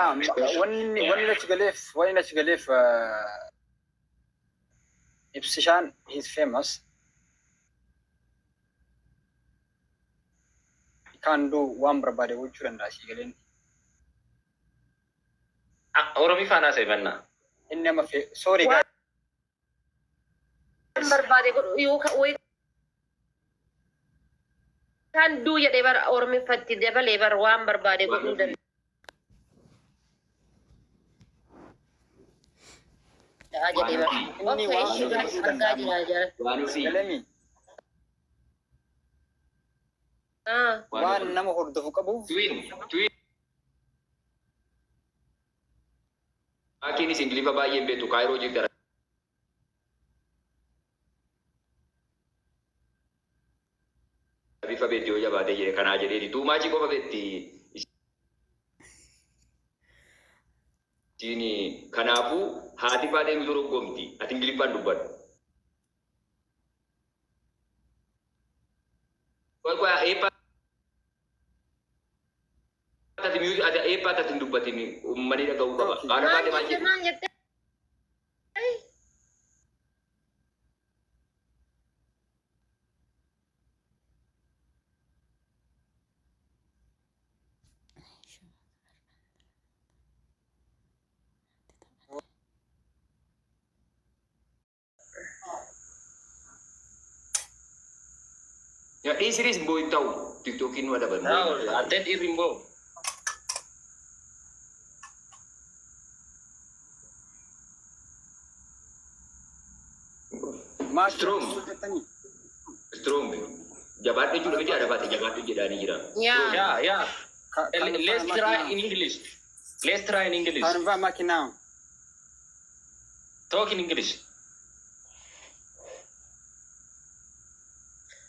نعم when Nachgalef Ipsishan he's famous. He can do one barbade which and Rashigalin. Oromi Fana Sevenna. In name of sorry guys. Barbade you can do ya ever Oromi Fatti devil ever one barbade go do. Okay, One number of the vocable. Twin. Akin is in Liva Yembe to Cairo Jigger. If a bit you have a day, can I get too much of it? Jini Kanapu, Hati Padem Luro Gomti, I think Lipan Dubat. Well, Epa at the music at the Epa at the Dubatini, Manila Gauba. Ya, ini series boy tahu TikTokin ada benda. Tahu, atet irimbo. Strong. Jabatnya juga dia ada batik jabat itu jadi jira. Ya. Let's try in English. Canva makina. Talk in English.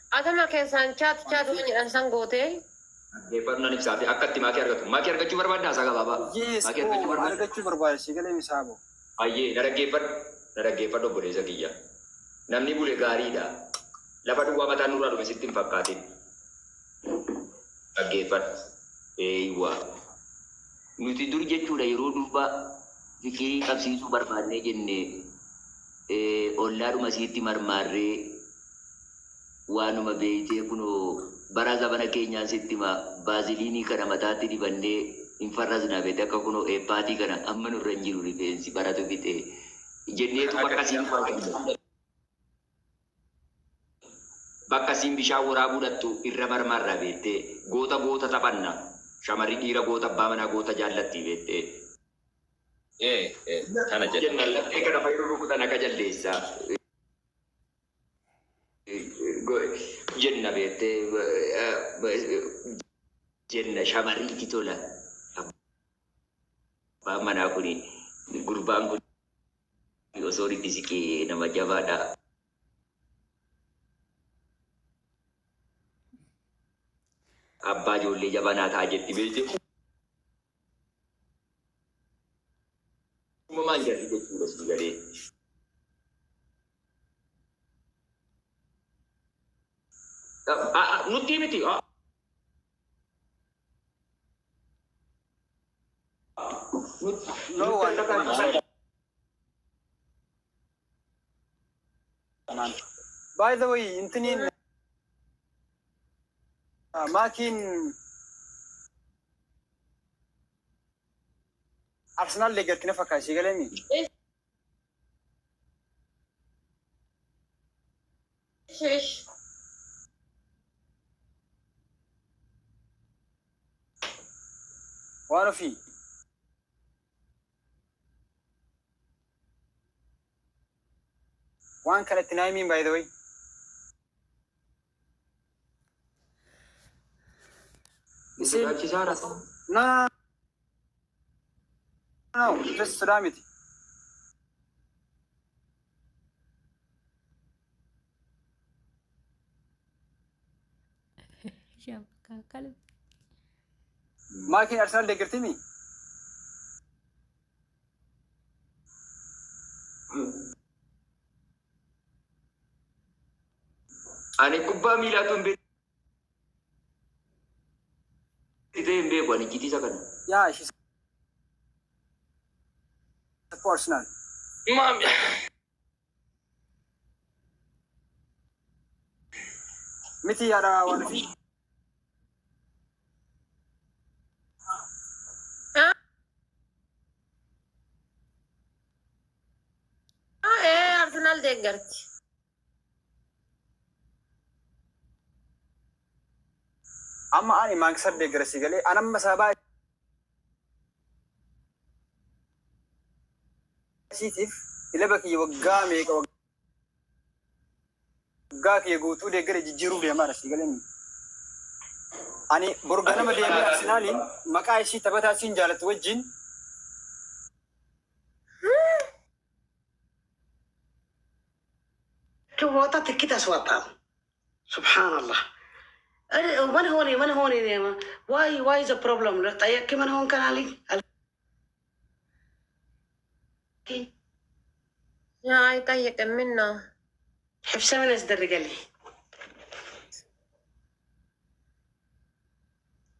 Atama kesan chat dengan sanggote. Gepar nani sabi akat ti makir gacu berbeda saga baba. Yes. Gacu berbeda sih kalau misalnya. Aye, nara gepar do boleh sakiya. Namni boleh gari dah. Lepas tu gua mata nurul mesti tim fakatin. Gepar, iwa. Nuti dulu je cura iru duba. Fikiri kapsi su berbeda jenne. Olaru masih timar mare. Wanuma beite kuno baraza bana Kenya sittima basilini kana matati di bande infarraz na bete ka kuno pati kana ammanu ranjiru rifensi barato bite jenne tu bakasim bishawura budattu irra marmarra bete gota tapanna shamari dira gota bamana gota jallatti bete kana jennalla kana fayru kutana ka jallesa jenna bete jenna shamari kitola apa mana aku ni gurbang ko sorry disiki nama jabada abba jolle jabana ta jetti bete manja di betul segala nuti miti No one. By the way, intinin makin Arsenal leger kena fakai sih kalau ni. Warofi. One can deny me, by the way. No, just Ramit. Makin Arsenal degerti mi? Ane kubba mila tumbe ite mbe kwani kiti sakana. Yeah, she's Arsenal. Mom. Miti ada one fi. Arsenal deeggarti. Amma ani Manchester deeggarsi galee anamma sabaa sitif ilaba kiyya waggaa meeqa waggaa kiyya guutuu deeggare jijjiiruu deemaa si galee ani borganama deemee Arsenaliin maqaa ishii taphataa siin jaalatu wajjin كوتا تكيت أسواطها سبحان الله من هوني واي is a problem طيب كمان هون كان علي يا أي طيب منه حفصة من أصدر رجالي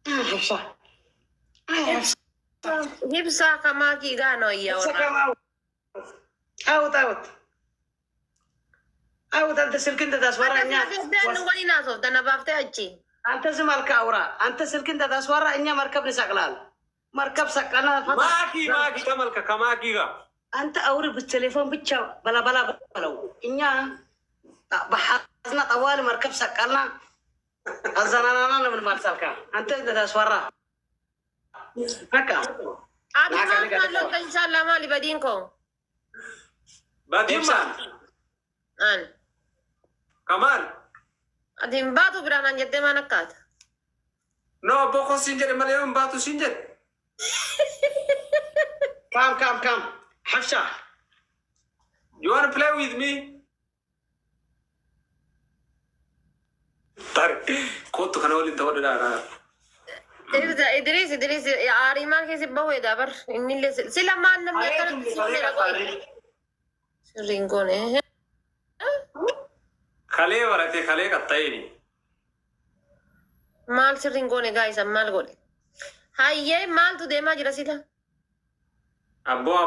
حفصة Hibsa kama kigano iya حفصة كمان أوت أنت سلكنت تسوارا إنيا wani na so dana bafte achi أنت زمالك أورا أنت سلكنت تسوارا إنيا مركب نسقلال مركب سقلال ماكي كمالك كماكي أنت أوري بالتليفون بتشا بلا بلو إنيا بحثنا طوالي مركب سقلنا الزنانانا من مرسلك أنت تسوارا هكا abi ma lo inshallah mali badinko بعدين ما an كمان adin batu biranan jette manakat نو بوكو سينجر مريم باتو سينجر كام حفشة You wanna play with me? طارق كنت خنول انت ولا لا إدريس يا عاري ما كيس بوي دابر إني اللي سلا ما نم يكرر سرينكونه خليه وراتي خليه قطعيني مال سرينكونه guys مال قولي هاي مال تو ديما جرا سلا أبو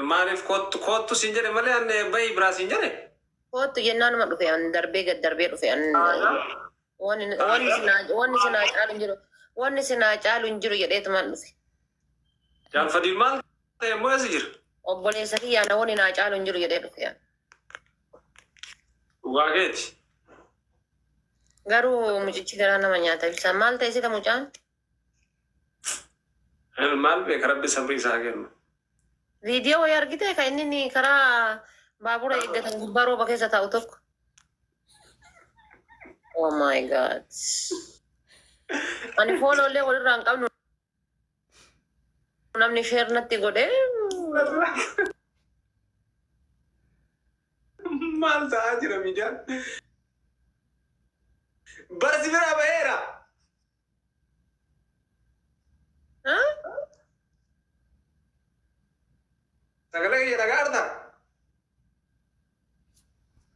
مالف كوت سينجر مالي أن باي برا سينجر كوت جنان ما في عن دربي في عن وان سنا جالو جرو يديت مال في جان فديل مال مو سيجر أبولي سكي أنا واني ناجالو جرو يديت في عن واجد garu mucici garana manyata bisa mal ta isi ta mucan المال بكرب بسبري ساكن video yar kita ka ini ni kara babura igatan gubbaro bakesa ta utok oh my god ani follow le wala rang kam namni share natti gode مال تاجر ميدان بس برا بهيرا ha تقلق يا رجاردا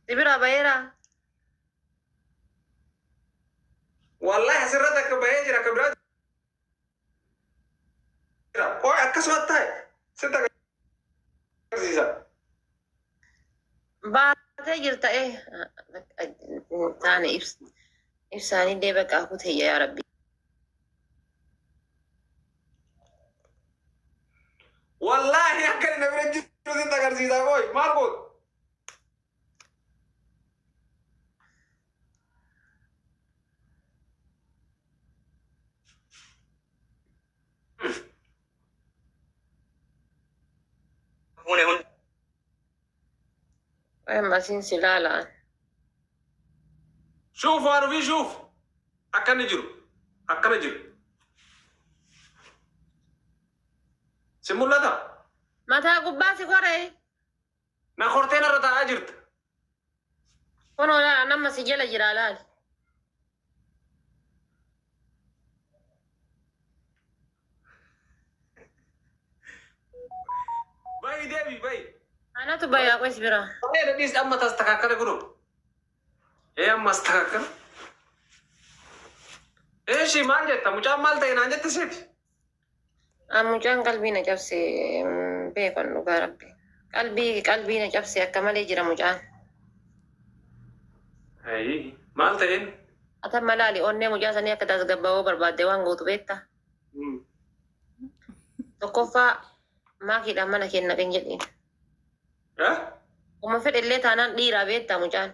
tibira bayera والله سرتك بهيجرا كبرات كوي أكسوات تاي ستة كذا baate jirta taane ibsaani deba ka ku tayya ya rabbi والله يا كريم نبرد جدو ستة كذا كوي ماركوت ay masin silala شوف أنا في شوف أكن نجرو سمولا ده mata gubbasi kore نخورتين رتا أجرت kono la namma sijala jiralal باي ديبي باي ana tu baya ko isbira أنا ديس أما تستكاكل كرو إيه أما استكاكل إيه شيء ما جت مجا مال تين أنجت تسيت Mucaan qalbii na cabse beekan dhugaa rabbi. Qalbii na cabse akka malee jira mucaan. Ayi, maal ta'een? Ata malaali onnee mucaa sanii akka tasgabbaa'uu barbaadde waan gootu beekta. Tokkoffaa maakiidhaan mana kenna kan jedhin. Uma fedhellee taanaan dhiiraa beektaa mucaan.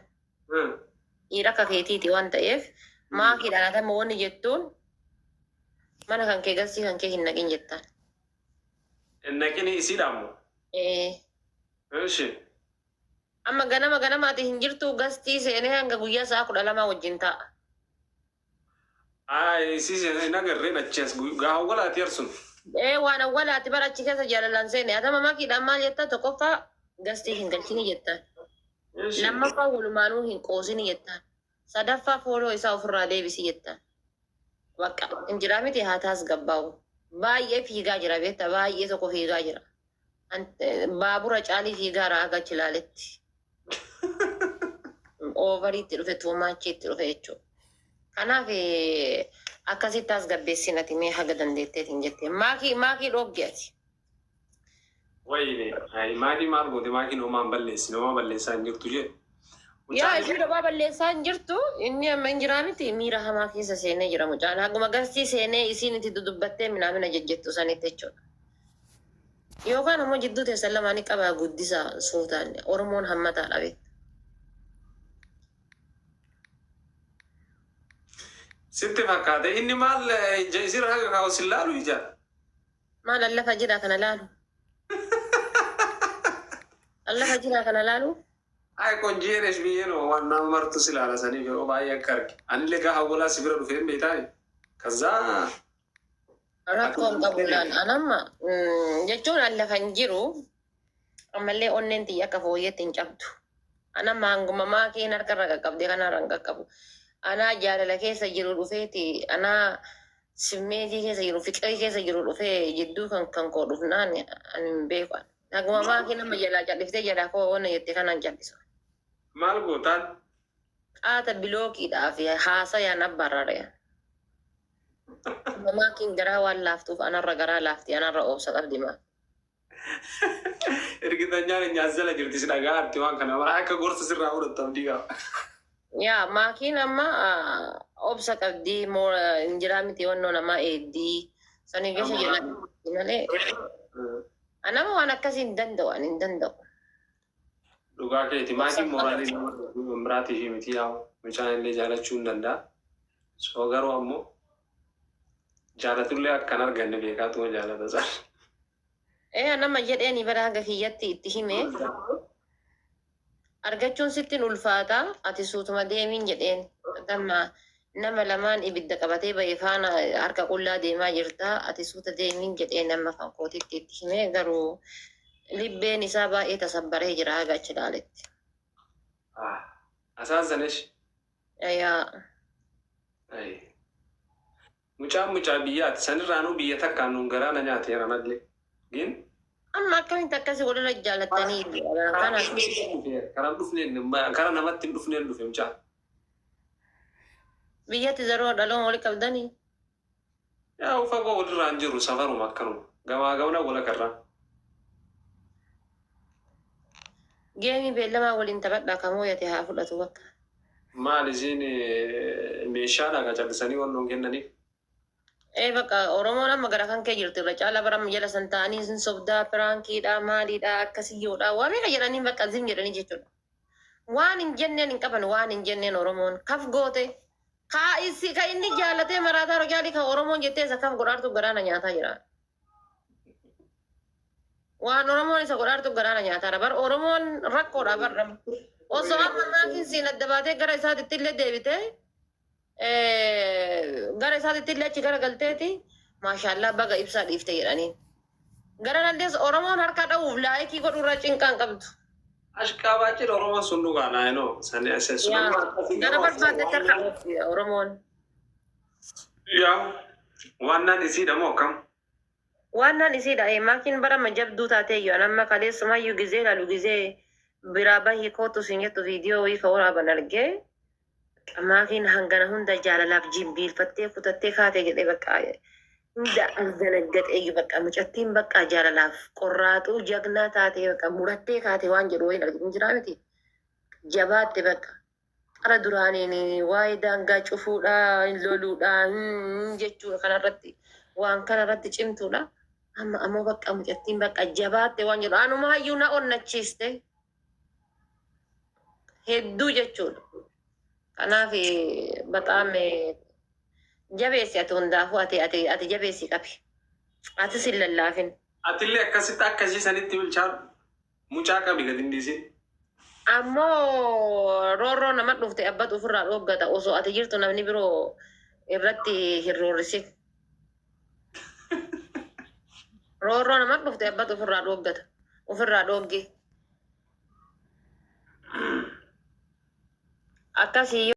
Dhiira akka keetiiti waan ta'eef maakiidhaan atama wanni jettuun mana kan kee garsii kan kee hin naqin jettaan. Hin naqini isiidhaammoo? Ishi. Amma ganamaati hin jirtu gastii seenee hanga guyyaa sa'a 12 wajjin ta'a. Isii hin agarreen achias gaa walaati arsun. Waan awwalaati bara achi keessa jaalalaan seene atama maakiidhaan maal jettaa tokkoffaa gastii hin galchini jettaan. Lammaffaa walumaanuu hin qoosini jettaan. Sadaffaa fooloo isaa ofirraa deebisi jettaan. Bakka injiraa miti haa tasgabbaa'u. Baay'ee fiigaa jira beekta baay'ee tokko fiigaa jira. Baabura caalii fiigaa raagaa chilaaletti. Oovariitti dhufe tuumaachiitti dhufe jechuudha. Kanaaf akkasitti tasgabbeessinati mee haga dandeetteetiin jettee maakii dhoggeeti. Wayne, maakii maal goote maakiin homaan balleessi homaa balleessaa hin jirtu jee. Yaa ishee dhabaa balleessaa hin jirtu inni amma injiraa miti miira hamaa keessa seenee jira mucaan haguma garsii seenee isiin itti dudubbattee minaamina jejjettu sanitti jechuudha. Yookaan ammoo jidduu teessan lamaanii qabaa guddisaa suutaan Oromoon hammataa dhabe. Sitti fakkaate inni maal isirra haga kaa'u sin laalu ija. Maal allafa jira kana laalu? Allafa jira kana laalu? Ay kon jeeresh biyyeno waan nama martu silaala sanii yeroo baay'ee akka arge. Anillee gaa hawwalaa si bira dhufeen beektaa? Kazaa. Rakkoon qabuudhaan anamma jechuun allafa hin jiru ammallee onneen xiyya akka fooyyeetti hin cabdu. Anamma hanguma maakiin harkarra qaqqabdee kanarra hin qaqqabu. Anaa jaalala keessa jiru dhufeeti anaa simmeetii keessa jiru fiqirii keessa jiru dhufee jidduu kan koo dhufnaan ani hin beeku. Hanguma maakiin amma jalaa calliftee jalaa koo onna jettee kanaan callisu. Maal gootaan? Qaata bilookiidhaa fi haasayaan abbaarrare. Maakiin garaa waan laaftuuf anarra garaa laafti anarra obsa qabdi maa. Ergitanyaan nyaazala jirti si dhagaa arti waan kana mara akka gorsa sirraa fudhatam diigaa. Yaa maakiin amma obsa qabdi injiraa miti wannoo namaa eeddii sanii keessa jedhan malee. Anama waan akkasii hin danda'u ani hin danda'u. Dhugaa keeti maakiin mooraalii nama biraatii fi miti yaa'u mucaan illee jaalachuu hin danda'a. So garuu ammoo jaalatullee akkan arganne beekaatuma jaalata isaa. Nama jedheeni bara haga kiyyatti itti hime argachuun sittin ulfaata ati suutuma deemiin jedheen nama lamaan ibidda qabatee ba'e faana harka qullaa deemaa jirta ati suuta deemiin jedheen nama kan kootitti itti hime garuu libbeen isaa baay'ee tasabbaree jira haga achi ilaaletti. Asaasanesh. Yaa. Mucaa biyyaati sanirraanuu biyya takkaan nuun garaana nyaateera mallee. Gin? Amma akkamitti akkasii walirra jaallattanii karaa namatti hin dhufneen dhufe mucaa. biyyatti zaroo dhaloon wali qabdanii. Yaa fagoo walirraa hin jiru safaruma akkanuma gamaa gamna wala karraa. Geemii beellamaa waliin taphadhaa kamoo yate haa fudhatu bakka. Maal isiin meeshaadhaa qacabsanii wannoon kennaniif. Bakka Oromoon amma gara kan kee jirtu irra caala bara jala san ta'anii sin sobdaa piraankiidhaa maaliidhaa akkasiyyoodhaa waa meeqa jedhanii bakka zim jedhanii jechuudha. Waan hin jenneen hin qaban waan hin jenneen Oromoon kaf goote ka inni jaalatee maraataa rojaalii kan Oromoon jettee isa kaf godhaartu garaana nyaataa jira. Waan Oromoon isa godhaartu garaana nyaataa bar Oromoon rakkoodha barra. Osoo amma maakiin siin adda baatee gara isaatitti illee deebitee gara isaatitti illee achi gara galteeti maashaallah baga ibsaa dhiifte jedhanii. Gara dandees Oromoon harka dha'uuf laayikii godhurra cinqaan qabdu. Ashkaabaachi Oromoon sun dhugaadha inoo sani aseessu. Gara barbaadetti harka Oromoon. Yaa waannaan isiidha moo akkam? Waannaan isiidha maakiin bara majabduu taateeyyo anamma kaleessumayyuu gizee lalu gizee biraa bahii kootu siin jettu viidiyoo wayii ka waraaban argee maakiin hangana hunda jaalalaaf jibbiilfattee kutattee kaatee jedhee bakka hunda azanaggat eeyyu bakka mucattiin bakka jaalalaaf qorraaxuu jagnaa taate bakka murattee kaate waan jedhu wayin arginu jiraa miti jabaatte bakka qara duraaniin waa'ee daangaa cufuudha loluudha jechuudha kanarratti waan kanarratti cimtuudha amma ammoo bakka mucattiin bakka jabaatte waan jedhu anuma hayyuu na onnachiiste hedduu jechuudha kanaaf bataam jabeessi ati hundaafuu ati jabeessi qabi ati sin lallaafin Atillee akkasitti akkasii sanitti bilchaan mucaa qabi gad hindisi. ammoo roorroo nama dhufte abbatu ofirraa dhooggata osoo ati jirtu namni biroo irratti hin roorrisin roorroo nama dhufte abbatu ofirraa dhooggata ofirraa dhoogge akkasii